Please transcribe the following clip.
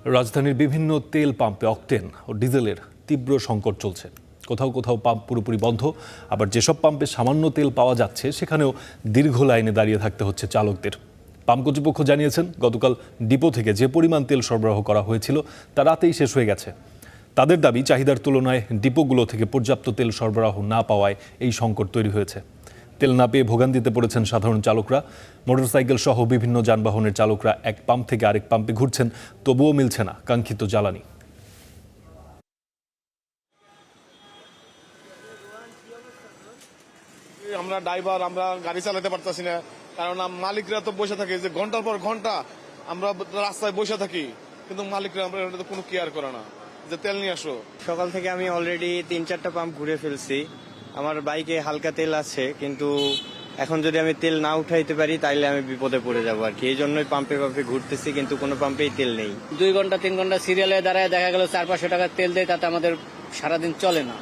রাজধানীর বিভিন্ন তেল পাম্পে অকটেন ও ডিজেলের তীব্র সংকট চলছে। কোথাও কোথাও পাম্প পুরোপুরি বন্ধ, আবার যেসব পাম্পে সামান্য তেল পাওয়া যাচ্ছে সেখানেও দীর্ঘ লাইনে দাঁড়িয়ে থাকতে হচ্ছে চালকদের। পাম্প কর্তৃপক্ষ জানিয়েছেন, গতকাল ডিপো থেকে যে পরিমাণ তেল সরবরাহ করা হয়েছিল তা রাতেই শেষ হয়ে গেছে। তাদের দাবি, চাহিদার তুলনায় ডিপোগুলো থেকে পর্যাপ্ত তেল সরবরাহ না পাওয়ায় এই সংকট তৈরি হয়েছে। তেল না পেয়ে ভোগান্তিতে পড়েছেন সাধারণ চালকরা। মোটরসাইকেল সহ বিভিন্ন যানবাহনের চালকরা এক পাম্প থেকে আরেক পাম্পে ঘুরছেন, তবুও মিলছে না কাঙ্ক্ষিত জ্বালানি। আমরা ড্রাইভার, আমরা গাড়ি চালাতে পারতেছি না, কারণ মালিকরা তো বসে থাকে যে ঘন্টার পর ঘন্টা আমরা রাস্তায় বসে থাকি, কিন্তু মালিকরা আমরা কোনো কেয়ার করে না যে তেল নিয়ে আসো। সকাল থেকে আমি অলরেডি 3-4টা পাম্প ঘুরে ফেলছি। আমার বাইকে হালকা তেল আছে, কিন্তু এখন যদি আমি তেল না উঠাইতে পারি তাইলে আমি বিপদে পড়ে যাবো আর কি। এই জন্যই পাম্পে পাম্পে ঘুরতেছি, কিন্তু কোনো পাম্পেই তেল নেই। 2 ঘন্টা 3 ঘন্টা সিরিয়ালে দাঁড়ায় দেখা গেল 400-500 টাকার তেল দেয়, তাতে আমাদের সারাদিন চলে না।